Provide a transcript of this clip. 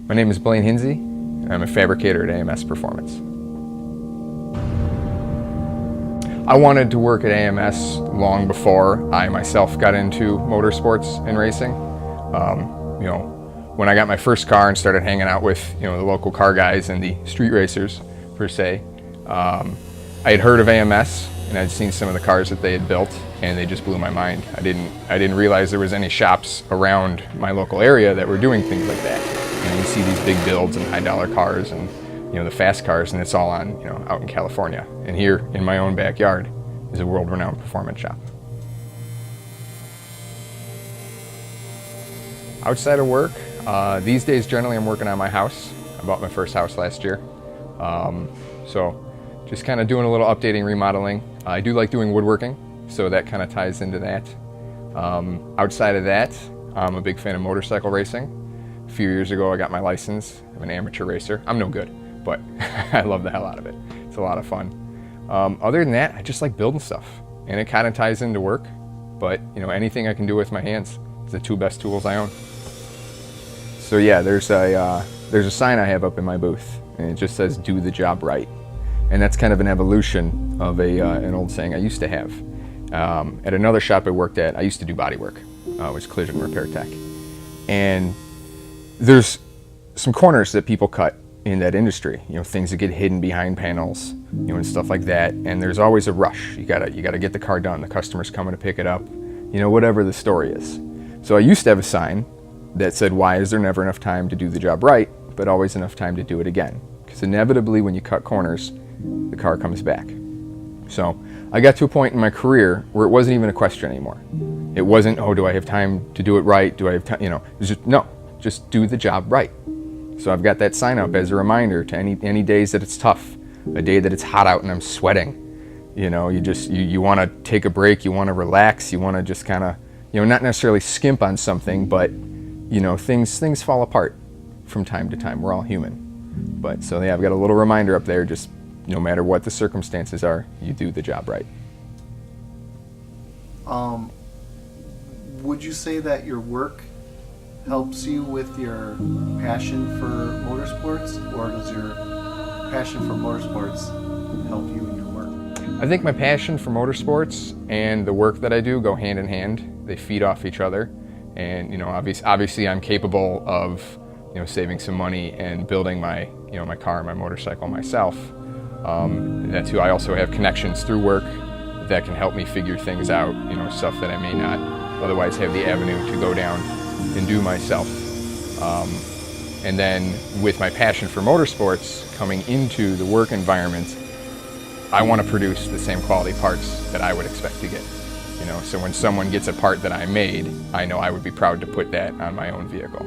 My name is Blane. I'm a fabricator at AMS Performance. I wanted to work at AMS long before I myself got into motorsports and racing. When I got my first car and started hanging out with the local car guys and the street racers per se, I had heard of AMS and I'd seen some of the cars that they had built, and they just blew my mind. I didn't realize there was any shops around my local area that were doing things like that. You see these big builds and high-dollar cars and the fast cars, and it's all on out in California. And here in my own backyard is a world-renowned performance shop. Outside of work, these days generally I'm working on my house. I bought my first house last year, so just kind of doing a little updating, remodeling. I do like doing woodworking, so that kind of ties into that. Outside of that, I'm a big fan of motorcycle racing. A few years ago I got my license. I'm an amateur racer. I'm no good, but I love the hell out of it. It's a lot of fun. Other than that, I just like building stuff, and it kind of ties into work, but anything I can do with my hands is the two best tools I own. So yeah, there's a sign I have up in my booth, and it just says "Do the job right," and that's kind of an evolution of an old saying I used to have. At another shop I worked at, I used to do body work, which is collision repair tech, and there's some corners that people cut in that industry, things that get hidden behind panels, and stuff like that. And there's always a rush. You gotta get the car done. The customer's coming to pick it up, whatever the story is. So I used to have a sign that said, "Why is there never enough time to do the job right, but always enough time to do it again?" Because inevitably, when you cut corners, the car comes back. So I got to a point in my career where it wasn't even a question anymore. It wasn't, "Oh, do I have time to do it right? Do I have time?" It was just, no. Just do the job right. So I've got that sign up as a reminder to any days that it's tough, a day that it's hot out and I'm sweating. You want to take a break, you want to relax, you want to just kind of, not necessarily skimp on something, but things fall apart from time to time. We're all human. But so yeah, I've got a little reminder up there. Just no matter what the circumstances are, you do the job right. Would you say that your work helps you with your passion for motorsports, or does your passion for motorsports help you in your work? I think my passion for motorsports and the work that I do go hand in hand. They feed off each other, and obviously I'm capable of saving some money and building my my car and my motorcycle myself. That's who I also have connections through work that can help me figure things out, stuff that I may not otherwise have the avenue to go down and do myself. And then with my passion for motorsports coming into the work environment, I want to produce the same quality parts that I would expect to get. So when someone gets a part that I made, I know I would be proud to put that on my own vehicle.